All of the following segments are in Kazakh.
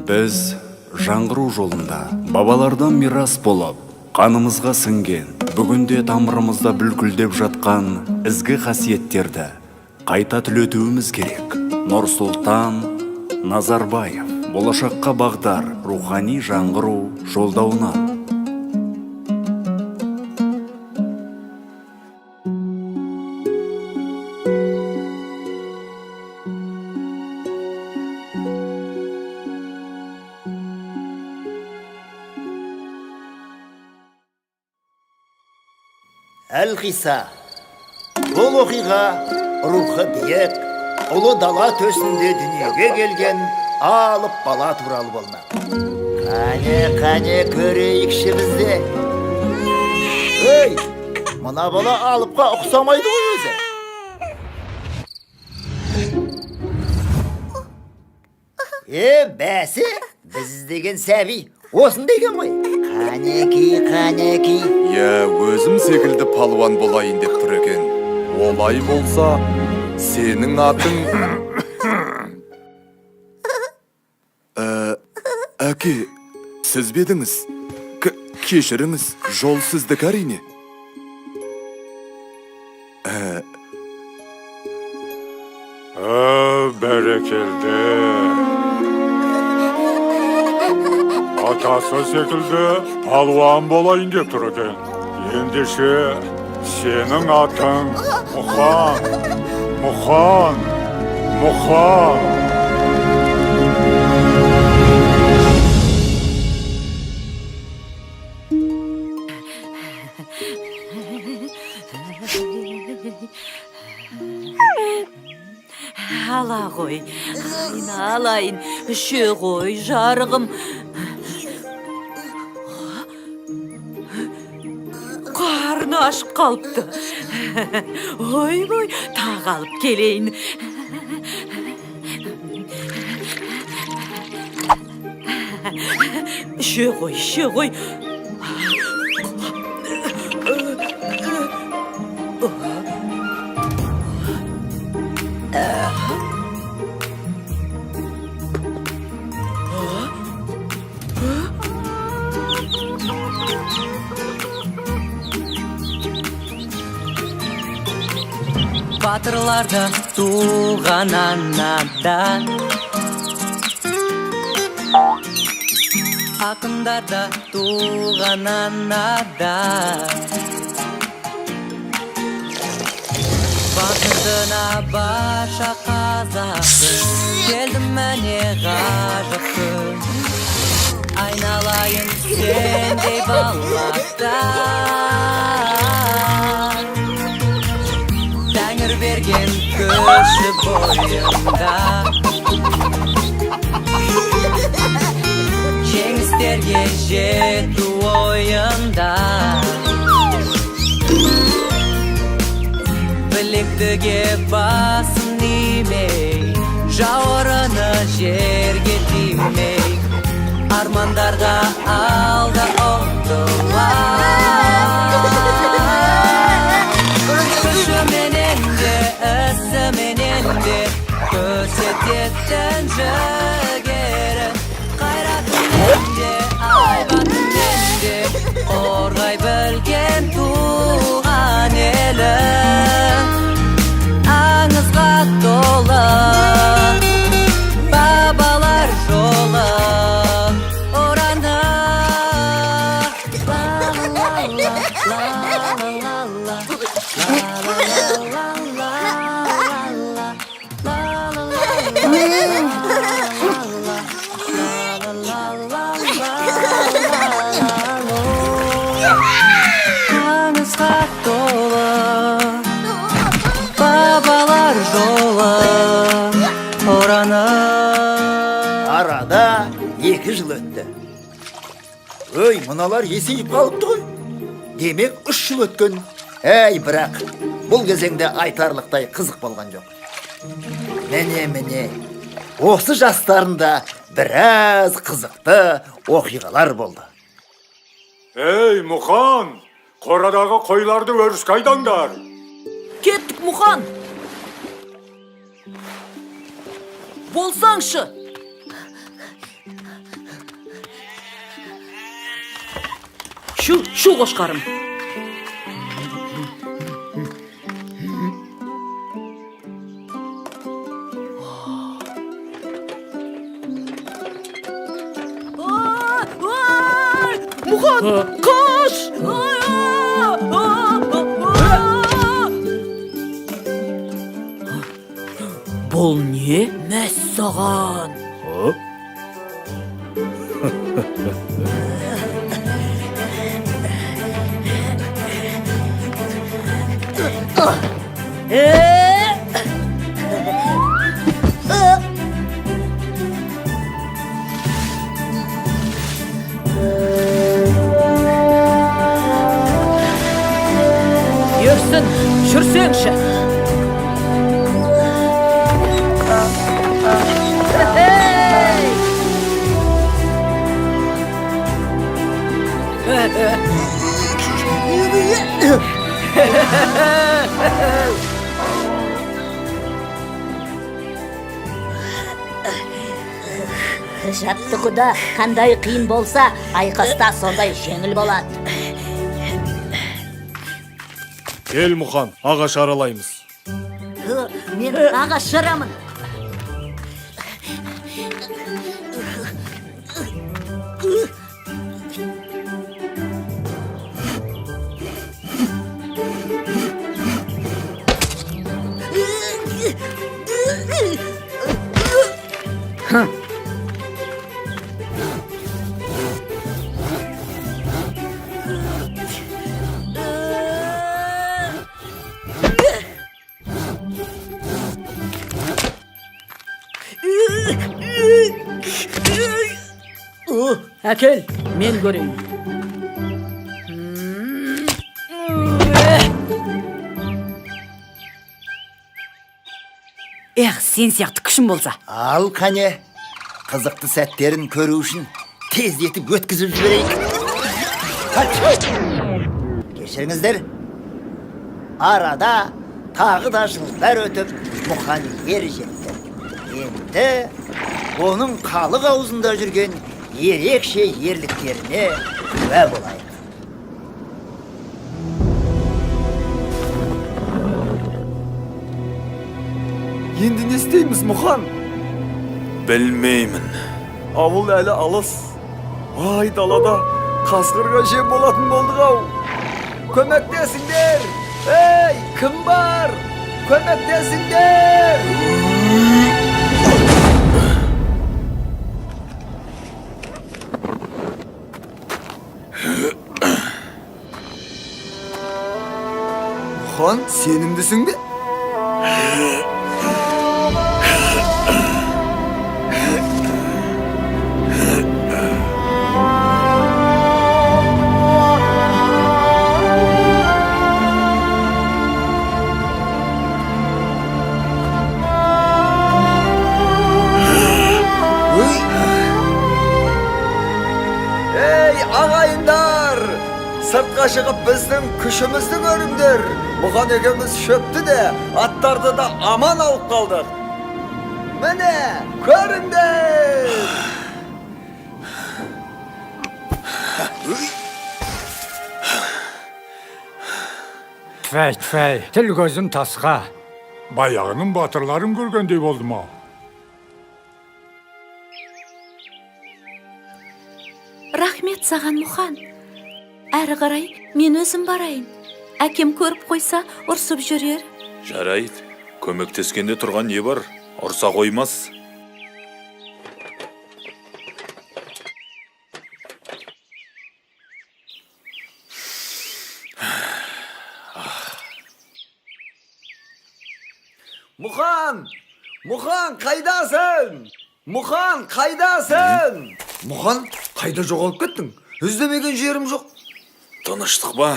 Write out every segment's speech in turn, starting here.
Біз жаңғыру жолында бабалардан мирас болып, қанымызға сіңген, бүгінде тамырымызда бүлкілдеп жатқан ізгі қасиеттерді қайта түлетуіміз керек. Нұрсұлтан Назарбаев, болашаққа бағдар рухани жаңғыру жолдауынан. Әл-Ғиса, бұл оқиға рухы биік, ұлы дала төсінде дүниеге келген алып бала туралы болмақ. Қане көрейікші бізде. Ей, мына бала алыпқа ұқсамайды ғой өзі. Бәсі, біз деген сәби, осын деген ғой. Қанеки. Өзім секілді палуан болайын деп тұр екен. Олай болса, сенің атың... Әке, сіз бедіңіз. Кешіріңіз, жол сіздік әрине. Бәрекелді. Атасы секілді палуан болайын деп тұр екен. Ендеше сенің атың Мұқан. Ала ғой, айналайын, үше ғой жарығым. Қарны ашып қалыпты. Ой, тағалып келейін. Үше ғой. Батырларда туған анадан, ақындарда туған анадан, батырдына барша қазақты, келдім мәне ғажап күн, айналайын сендей балақтан. Тәңір берген көші бойында, жеңістерге жету ойында, білектіге басын имей, жауырыны жерге тимей, армандарға алда ұмтылар. Күшіменен де, ісіменен де, көрсететін жігерін, қайратымен де, айбатымен де, қорғай білген туған елін, аңызға толы бабалар жолы ораны. Аңызға толы бабалар жолы ораны. Арада 2 жыл өтті. Өй, мұналар есейіп қалыпты ғой. Демек 3 жыл өткен. Бірақ бұл кезеңде айтарлықтай қызық болған жоқ. Міне, осы жастарында біраз қызықты оқиғалар болды. Ей, Мұқан, қорадағы қойларды өріске айдаңдар. Кеттік, Мұқан. Болсаңшы. Şu qoşqarım. Muhan, koş! Bol ne? Məssağan. Yürüsün, şürsün şe. Жаттығуда қандай қиын болса, айқаста сондай жеңіл болады. Кел Мұхан, ағаш аралаймыз. Мен ағаш жарамын. Әкел, мен көрейін. Сен сияқты күшім болса. Ал қане, қызықты сәттерін көру үшін тездетіп өткізіп жіберейік. Кешіріңіздер. Арада тағы да жылдар өтіп, Мұхан ер жетті. Енді оның халық аузында жүрген ерекше ерліктеріне куә болайық. Енді не істейміз, Мұхан? Білмеймін. Ауыл әлі алыс. Ай, далада қасқырға жем болатын болдық ау. Көмектесіңдер! Ей, кім бар? Көмектесіңдер! Мұхан, сенімдісің бе? Ағайындар, сыртқа шығып біздің күшімізді көріңдер. Мұхан екеуміз шөпті де, аттарды да аман алып қалдық. Міне, көріңдер. Тфәй, тіл көзім тасқа. Баяғының батырларын көргендей болдым ау. Рахмет саған, Мұхан. Әрі қарай мен өзім барайын. Әкем көріп қойса, ұрсып жүрер. Жарайды, көмектескенде тұрған не бар? Ұрса қоймас. Мұхан, қайдасың? Мұхан, қайдасың? Мұхан, қайда жоғалып кеттің? Іздемеген жерім жоқ. Тыныштық ба?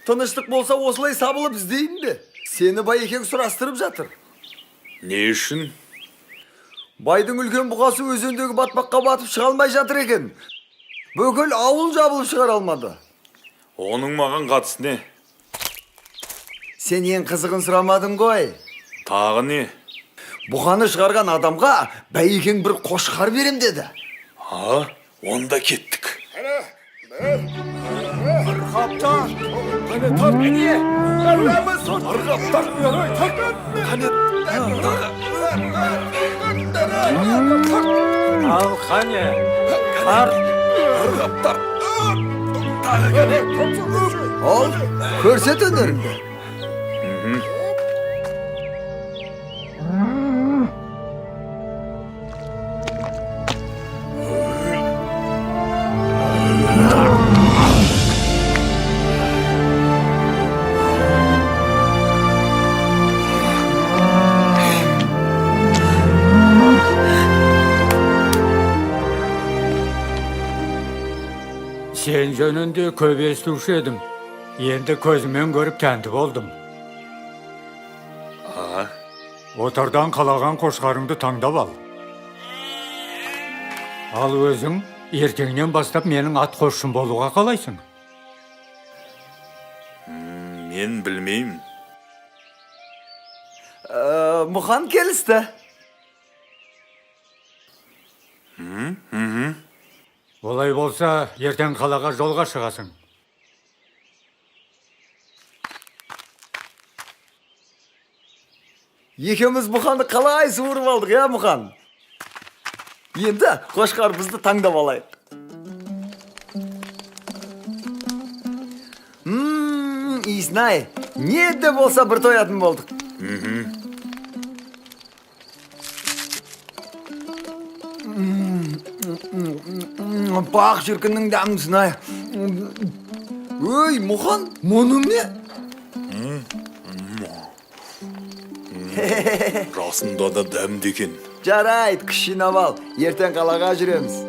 Тыныштық болса осылай сабылып іздейін бе? Сені Байекең сұрастырып жатыр. Не үшін? Байдың үлкен бұқасы өзендегі батпаққа батып шыға алмай жатыр екен. Бүкіл ауыл жабылып шығара алмады. Оның маған қатысы не? Сен ең қызығын сұрамадың ғой. Тағы не? Бұқаны шығарған адамға Байекең бір қошқар берем деді. Онда кеттік. Kaptan. Hani tar beni. Kaptan. Hani Ал қане? Қар. kaptan. Al, көрсет өнеріңді. Сен жөнінде көп естуші едім. Енді көзімен көріп тәнті болдым. Отардан қалаған қошқарыңды таңдап ал. Ал өзің ертеңнен бастап менің ат қосшым болуға қалайсың? Мен білмеймін. Мұхан келісті. Олай болса, ертең қалаға жолға шығасың. Екеуміз Мұханды қалай суырып алдық, я Мұхан? Енді қошқар бізді таңдап алайық. Иснай, не де болса бір тоятын болдық. Бақ шіркіннің дәмін сынай. Өй, Мұхан, мұның не? Расында да дәмді екен. Жарайт, кішінап ал, ертең қалаға жүреміз.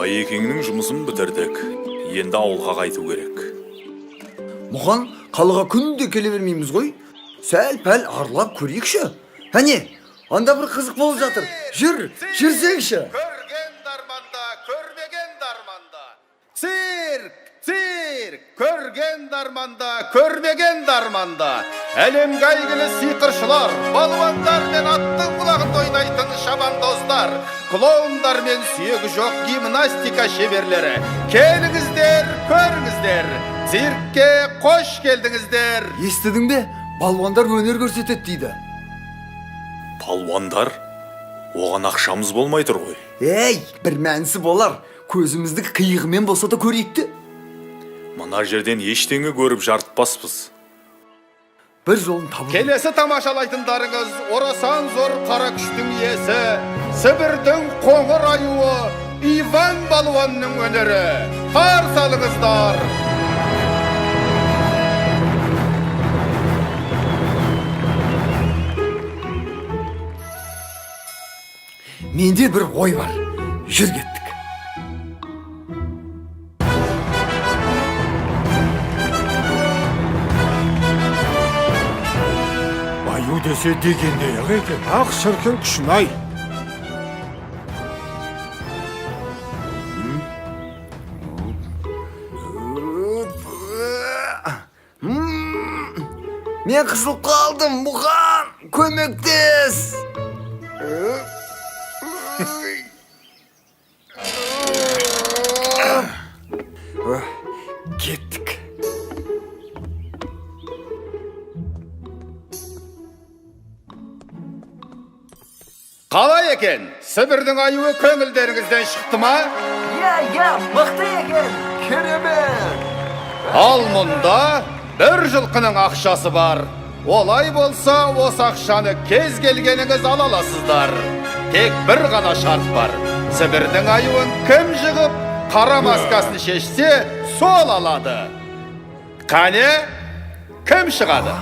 Байекеңнің жұмысын бітірдік. Енді ауылға қайту керек. Мұхан, қалаға күнде келе бермейміз ғой. Сәл-пәл аралап көрейікші. Әне, анда бір қызық болып жатыр. Жүрсеңші. Көрген дарманда, көрмеген дарманда. Цирк, көрген дарманда, көрмеген дарманда. Әлемге әйгілі сиқыршылар, балуандар мен аттың құлағында ойнайтын шабандоздар, клоундар мен сүйегі жоқ гимнастика шеберлері. Келіңіздер, көріңіздер. Циркке қош келдіңіздер. Естідің бе? Балуандар өнер көрсетеді дейді. Палуандар? Оған ақшамыз болмай тұр ғой. Ей, бір мәнісі болар. Көзімізді қиығымен болса да көрейікті. Мына жерден ештеңе көріп жарытпаспыз. Бір жолын табу. Келесі тамашалайтындарыңыз орасан зор қара күштің иесі, Сібірдің қоңыр аюы Иван Балуанның өнері. Қарсы алыңыздар. Менде бір ой бар. Жүр кеттік. Аю десе дегендей ақ екен. Ақ шіркін күшін-ай. Мен қысылып қалдым, Мұхан! Көмектес! Кеттік. Қалай екен? Сібірдің аюы көңілдеріңізден шықты ма? Я, мықты екен. Керемет. Ал мұнда бір жылқының ақшасы бар. Олай болса, осы ақшаны кез келгеніңіз ала аласыздар. Тек бір ғана шарт бар. Сібірдің аюын кім жығып, қара маскасын шешсе, сол алады. Қане, кім шығады?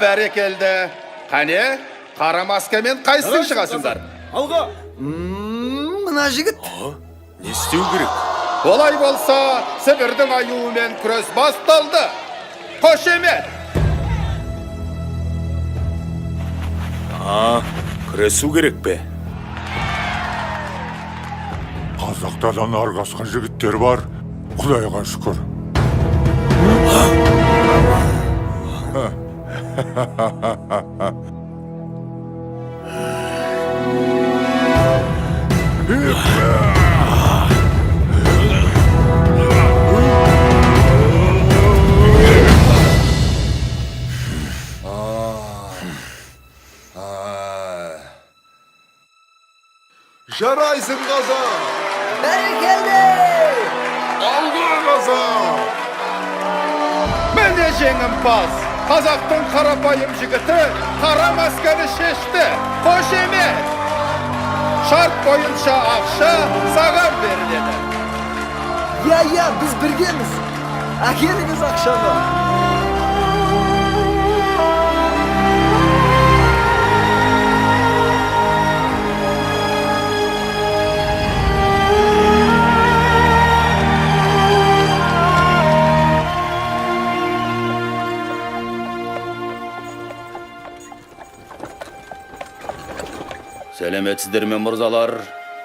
Бәрекелді. Қане, қара маскамен қайсың шығасыңдар? Алға. Мына жігіт. Не істеу керек? Олай болса, Сібірдің аюымен күрес басталды. Қошемет! күресу керек пе? Қазақтардан аргасқан жігіттер бар, Құдайға шүкір. Жарайсың қазақ! Бәрекелді! Алға қазақ! Міне жеңімпаз! Қазақтың қарапайым жігіті қара масканы шешті. Қошемет! Шарт бойынша ақша саған беріледі. Я, біз біргеміз. Әкеліңіз ақшаны. Сәлеметсіздер ме мырзалар?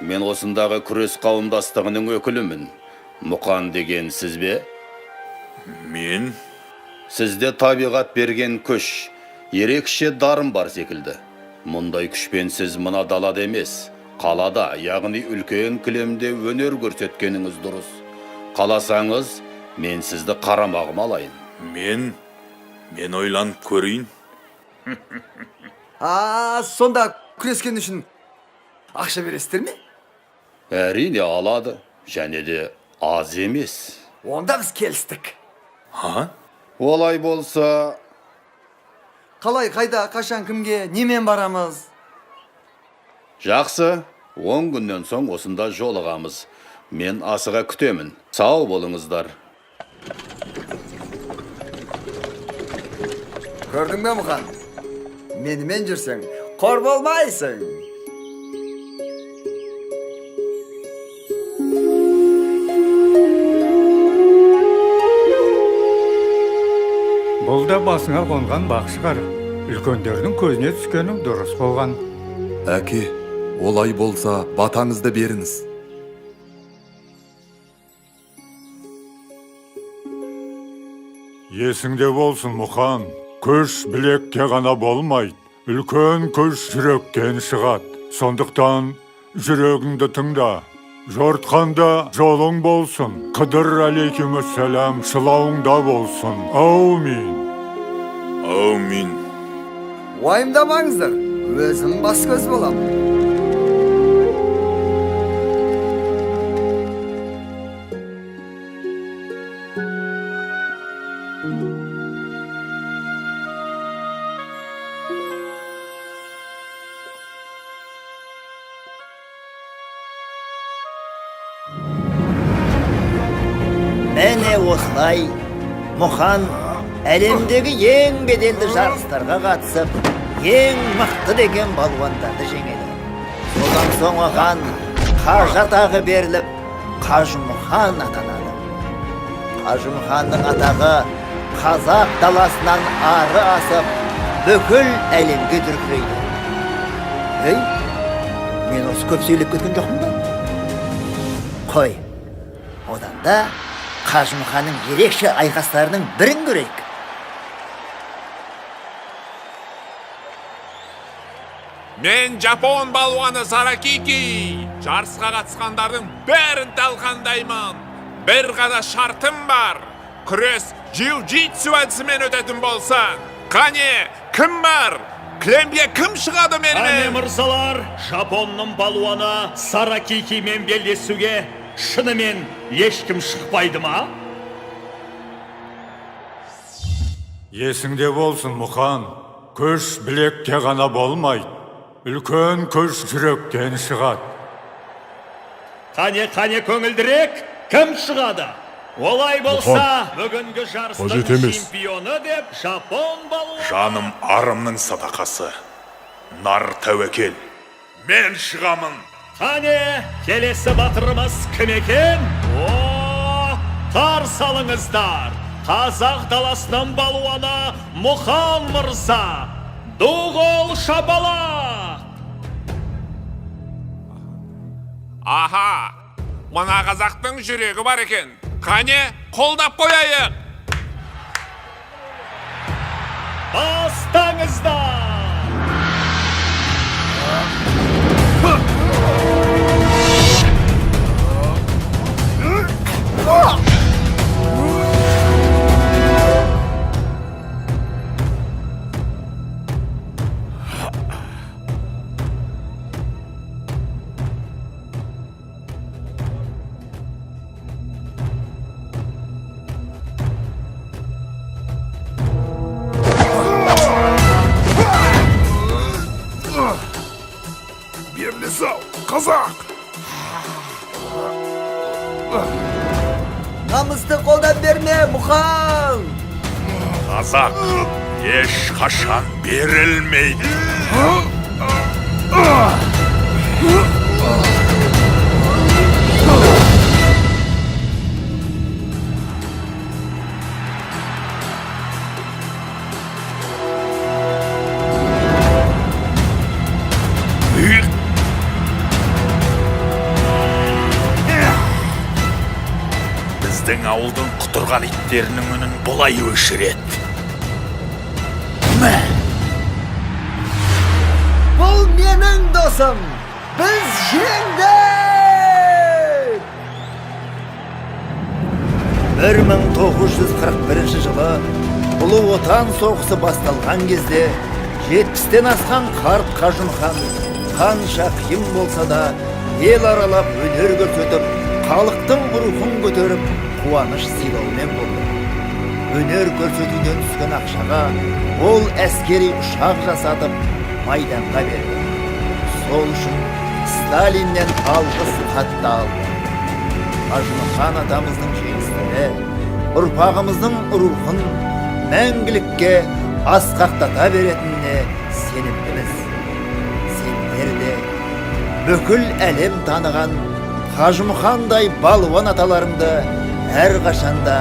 Мен осындағы күрес қауымдастығының өкілімін. Мұқан деген сіз бе? Мен? Сізде табиғат берген күш, ерекше дарын бар секілді. Мұндай күшпен сіз мына далада емес, қалада, яғни үлкен кілемде өнер көрсеткеніңіз дұрыс. Қаласаңыз, мен сізді қарамағыма алайын. Мен ойланып көрейін. Сонда күрескен үшін ақша бересіздер ме? Әрине алады, және де аз емес. Онда біз келістік. Олай болса... Қалай, қайда, қашан, кімге, немен барамыз? Жақсы, 10 күннен соң осында жолығамыз. Мен асыға күтемін. Сау болыңыздар. Көрдің бе мұқан? Менімен жүрсең, қор болмайсың. Бұл да басыңа қонған бақ шығар. Үлкендердің көзіне түскенің дұрыс болған. Әке, олай болса батаңызды беріңіз. Есіңде болсын, Мұқан. Күш білекке ғана болмайды. Үлкен күш жүректен шығады. Сондықтан жүрегіңді тыңда. Жортқанда жолың болсын. Қыдыр алейкумассалам шылауыңда болсын. Аумин. Аумин. Уайымдамаңыздар, өзім бас көз болам. Мәне осылай, Мұқан әлемдегі ең беделді жарыстарға қатысып, ең мықты деген балуандарды жеңеді. Содан соң оған қажы атағы беріліп, Қажымұқан атанады. Қажымұқанның атағы қазақ даласынан ары асып, бүкіл әлемге дүркірейді. Ей, мен осы көп сөйлеп кеткен жоқпын ба? Қой, одан да Қажымұқанның ерекше айқастарының бірін көрейік. Мен Жапон балуаны Саракики. Жарысқа қатысқандардың бәрін талқандаймын. Бір ғана шартым бар. Күрес джиу-джитсу әдісімен өтетін болсын. Қане, кім бар? Кілемге кім шығады менімен? Қане мырзалар, Жапонның балуаны Саракикимен белдесуге шынымен ешкім шықпайды ма? Есіңде болсын, Мұқан. Күш білекке ғана болмайды. Үлкен күш жүректен шығады. Қане көңілдірек, кім шығады? Олай болса, бүгінгі жарыстың чемпионы деп Жапон балуаны... Жаным арымның садақасы. Нар тәуекел. Мен шығамын. Қане, келесі батырымыз кім екен? Тар салыңыздар. Қазақ даласының балуаны Мұқан мырза. Дуғол шапалақ! Аха, мына қазақтың жүрегі бар екен. Қане, қолдап қояйық. Бастаңыздар! Берлесау, қазақ! Намысты қолдан берме, Мұқан! Қазақ еш қашан берілмейді. Біздің ауылдың құтырған иттерінің үнін бұлай өшіреді. Бұл менің досым! Біз жеңдік! 1941 жылы Ұлы Отан соғысы басталған кезде 70-тен асқан қарт Қажымұқан қанша қиын болса да ел аралап өнер көрсетіп, халықтың рухын көтеріп, қуаныш сыйлаумен болды. Өнер көрсетуден түскен ақшаға ол әскери ұшақ жасатып, майданға берді. Сол үшін Сталиннен алғыс хатты алды. Қажымұқан атамыздың жеңістері ұрпағымыздың рухын мәңгілікке асқақтата беретініне сенімдіміз. Сендер де бүкіл әлем таныған Қажымұқандай балуан аталарыңды әрқашанда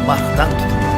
мақтан тұтыңдар.